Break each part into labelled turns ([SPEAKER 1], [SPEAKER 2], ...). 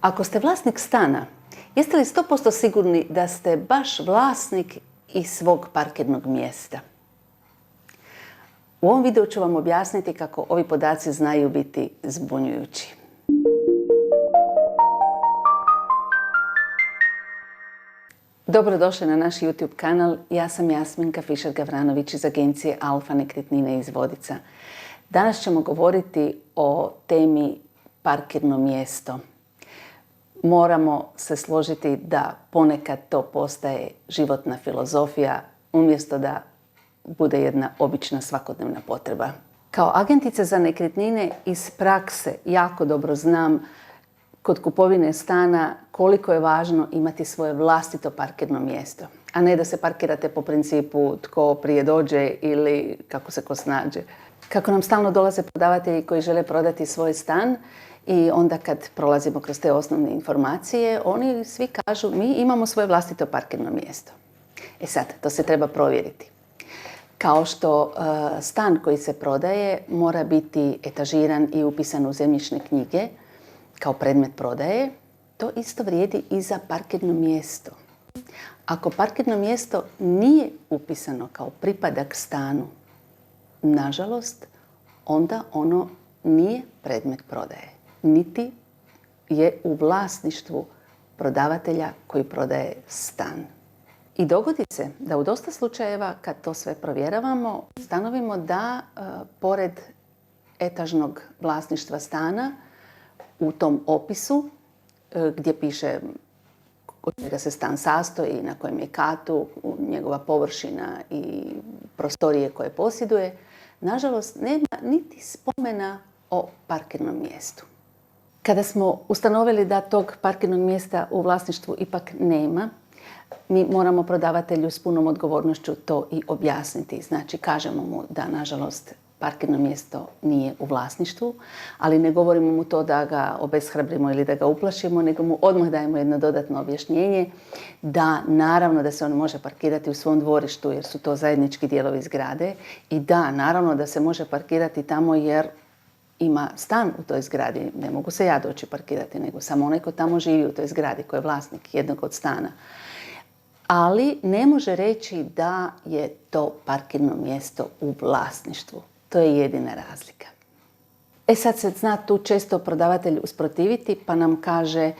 [SPEAKER 1] Ako ste vlasnik stana, jeste li 100% sigurni da ste baš vlasnik i svog parkirnog mjesta? U ovom videu ću vam objasniti kako ovi podaci znaju biti zbunjujući. Dobrodošli na naš YouTube kanal. Ja sam Jasminka Fišer-Gavranović iz agencije Alfa nekretnine iz Vodica. Danas ćemo govoriti o temi parkirno mjesto. Moramo se složiti da ponekad to postaje životna filozofija umjesto da bude jedna obična svakodnevna potreba. Kao agentica za nekretnine iz prakse jako dobro znam kod kupovine stana koliko je važno imati svoje vlastito parkirno mjesto, a ne da se parkirate po principu tko prije dođe ili kako se ko snađe. Kako nam stalno dolaze prodavatelji koji žele prodati svoj stan i onda kad prolazimo kroz te osnovne informacije, oni svi kažu mi imamo svoje vlastito parkirno mjesto. E sad, to se treba provjeriti. Kao što stan koji se prodaje mora biti etažiran i upisan u zemljišne knjige kao predmet prodaje, to isto vrijedi i za parkirno mjesto. Ako parkirno mjesto nije upisano kao pripadak stanu, nažalost, onda ono nije predmet prodaje, niti je u vlasništvu prodavatelja koji prodaje stan. I dogodi se da u dosta slučajeva kad to sve provjeravamo, ustanovimo da pored etažnog vlasništva stana u tom opisu gdje piše od čega se stan sastoji, na kojem je katu, njegova površina i prostorije koje posjeduje, nažalost nema niti spomena o parkirnom mjestu. Kada smo ustanovili da tog parkirnog mjesta u vlasništvu ipak nema, mi moramo prodavatelju s punom odgovornošću to i objasniti. Znači, kažemo mu da, nažalost, parkirno mjesto nije u vlasništvu, ali ne govorimo mu to da ga obeshrabrimo ili da ga uplašimo, nego mu odmah dajemo jedno dodatno objašnjenje da naravno da se on može parkirati u svom dvorištu jer su to zajednički dijelovi zgrade i da naravno da se može parkirati tamo jer ima stan u toj zgradi. Ne mogu se ja doći parkirati, nego samo onaj ko tamo živi u toj zgradi, ko je vlasnik jednog od stana. Ali ne može reći da je to parkirno mjesto u vlasništvu. To je jedina razlika. E sad se zna tu često prodavatelj usprotiviti pa nam kaže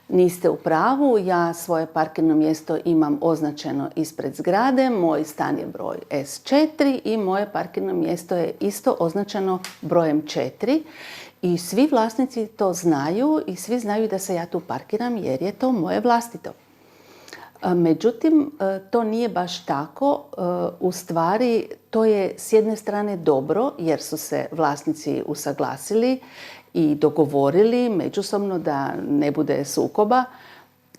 [SPEAKER 1] niste u pravu, ja svoje parkirno mjesto imam označeno ispred zgrade, moj stan je broj S4 i moje parkirno mjesto je isto označeno brojem 4 i svi vlasnici to znaju i svi znaju da se ja tu parkiram jer je to moje vlastito. Međutim, to nije baš tako. U stvari, to je s jedne strane dobro jer su se vlasnici usaglasili i dogovorili međusobno da ne bude sukoba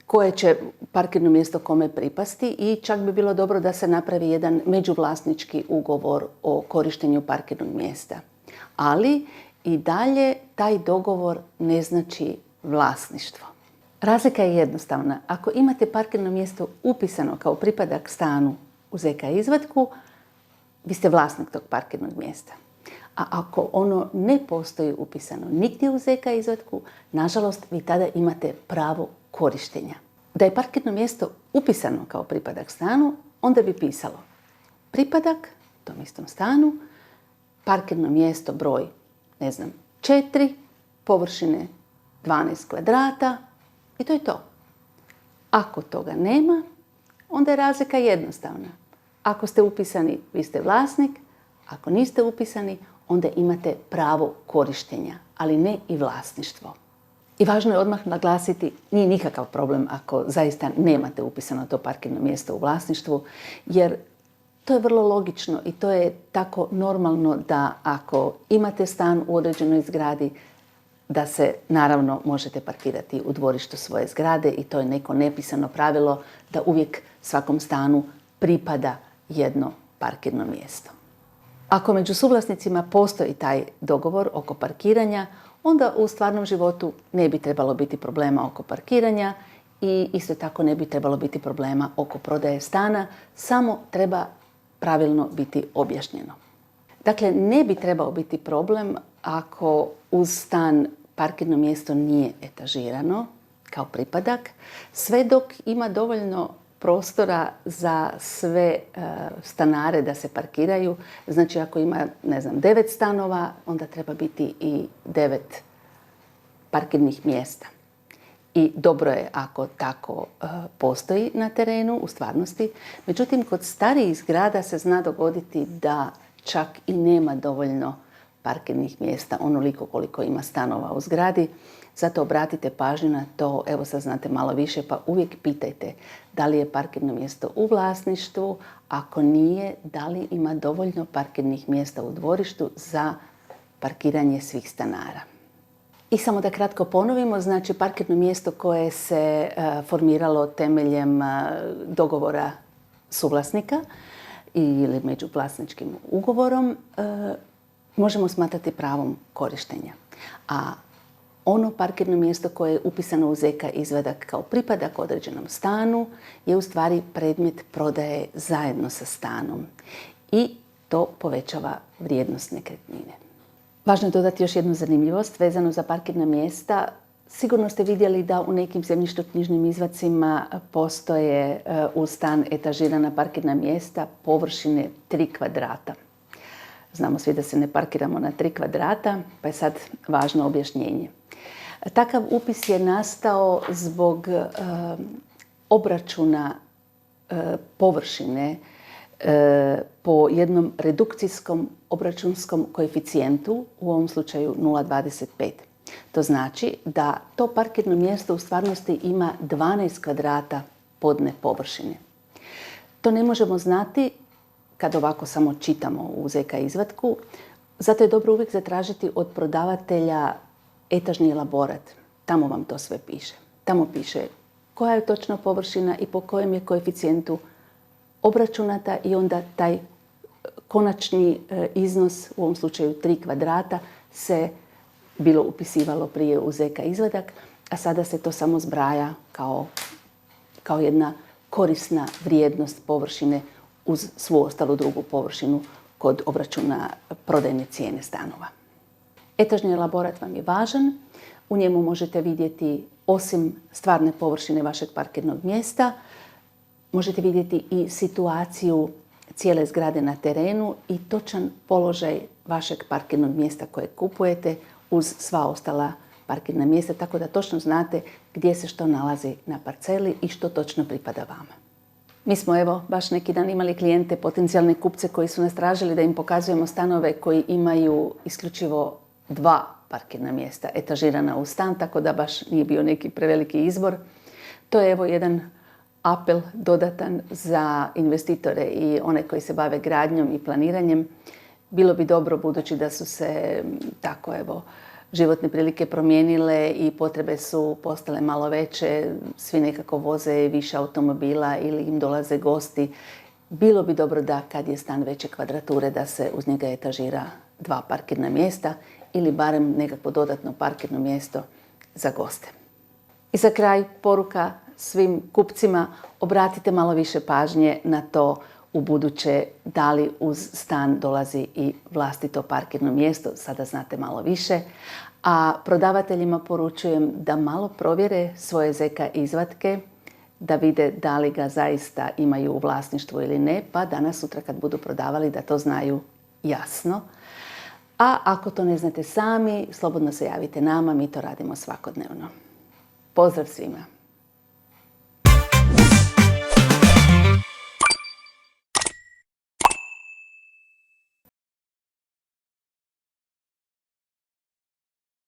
[SPEAKER 1] koje će parkirno mjesto kome pripasti i čak bi bilo dobro da se napravi jedan međuvlasnički ugovor o korištenju parkirnog mjesta. Ali i dalje taj dogovor ne znači vlasništvo. Razlika je jednostavna. Ako imate parkirno mjesto upisano kao pripadak stanu u ZK izvatku, vi ste vlasnik tog parkirnog mjesta. A ako ono ne postoji upisano nigdje u ZK izvatku, nažalost, vi tada imate pravo korištenja. Da je parkirno mjesto upisano kao pripadak stanu, onda bi pisalo pripadak tom istom stanu, parkirno mjesto broj, 4, površine 12 kvadrata, i to je to. Ako toga nema, onda je razlika jednostavna. Ako ste upisani, vi ste vlasnik. Ako niste upisani, onda imate pravo korištenja, ali ne i vlasništvo. I važno je odmah naglasiti, nije nikakav problem ako zaista nemate upisano to parkirno mjesto u vlasništvu, jer to je vrlo logično i to je tako normalno da ako imate stan u određenoj zgradi, da se naravno možete parkirati u dvorištu svoje zgrade i to je neko nepisano pravilo da uvijek svakom stanu pripada jedno parkirno mjesto. Ako među suvlasnicima postoji taj dogovor oko parkiranja, onda u stvarnom životu ne bi trebalo biti problema oko parkiranja i isto tako ne bi trebalo biti problema oko prodaje stana, samo treba pravilno biti objašnjeno. Dakle, ne bi trebao biti problem ako uz stan parkirno mjesto nije etažirano, kao pripadak, sve dok ima dovoljno prostora za sve stanare da se parkiraju. Znači ako ima, 9 stanova, onda treba biti i 9 parkirnih mjesta. I dobro je ako tako postoji na terenu, u stvarnosti. Međutim, kod starijih zgrada se zna dogoditi da čak i nema dovoljno parkirnih mjesta, onoliko koliko ima stanova u zgradi. Zato obratite pažnju na to, evo sad znate malo više, pa uvijek pitajte da li je parkirno mjesto u vlasništvu, ako nije, da li ima dovoljno parkirnih mjesta u dvorištu za parkiranje svih stanara. I samo da kratko ponovimo, znači parkirno mjesto koje se formiralo temeljem dogovora suvlasnika ili međuvlasničkim ugovorom možemo smatrati pravom korištenja. A ono parkirno mjesto koje je upisano u ZK izvadak kao pripadak određenom stanu je u stvari predmet prodaje zajedno sa stanom i to povećava vrijednost nekretnine. Važno je dodati još jednu zanimljivost vezano za parkirna mjesta. Sigurno ste vidjeli da u nekim zemljišno-knjižnim izvacima postoje uz stan etažirana parkirna mjesta površine 3 kvadrata. Znamo svi da se ne parkiramo na 3 kvadrata, pa je sad važno objašnjenje. Takav upis je nastao zbog obračuna površine po jednom redukcijskom obračunskom koeficijentu, u ovom slučaju 0,25. To znači da to parkirno mjesto u stvarnosti ima 12 kvadrata podne površine. To ne možemo znati kad ovako samo čitamo u ZK izvatku, zato je dobro uvijek zatražiti od prodavatelja etažni elaborat. Tamo vam to sve piše. Tamo piše koja je točno površina i po kojem je koeficijentu obračunata i onda taj konačni iznos, u ovom slučaju 3 kvadrata, se bilo upisivalo prije u ZK izvadak, a sada se to samo zbraja kao jedna korisna vrijednost površine uz svu ostalu drugu površinu kod obračuna prodajne cijene stanova. Etažni elaborat vam je važan. U njemu možete vidjeti, osim stvarne površine vašeg parkirnog mjesta, možete vidjeti i situaciju cijele zgrade na terenu i točan položaj vašeg parkirnog mjesta koje kupujete uz sva ostala parkirna mjesta, tako da točno znate gdje se što nalazi na parceli i što točno pripada vama. Mi smo evo baš neki dan imali klijente, potencijalne kupce koji su nas tražili da im pokazujemo stanove koji imaju isključivo 2 parkirna mjesta etažirana u stan, tako da baš nije bio neki preveliki izbor. To je evo jedan apel dodatan za investitore i one koji se bave gradnjom i planiranjem. Bilo bi dobro, budući da su se tako evo životne prilike promijenile i potrebe su postale malo veće, svi nekako voze više automobila ili im dolaze gosti. Bilo bi dobro da kad je stan veće kvadrature da se uz njega etažira 2 parkirna mjesta ili barem nekakvo dodatno parkirno mjesto za goste. I za kraj poruka svim kupcima, obratite malo više pažnje na to u buduće da li uz stan dolazi i vlastito parkirno mjesto, sada znate malo više. A prodavateljima poručujem da malo provjere svoje ZK izvatke, da vide da li ga zaista imaju u vlasništvu ili ne, pa danas sutra kad budu prodavali da to znaju jasno. A ako to ne znate sami, slobodno se javite nama, mi to radimo svakodnevno. Pozdrav svima!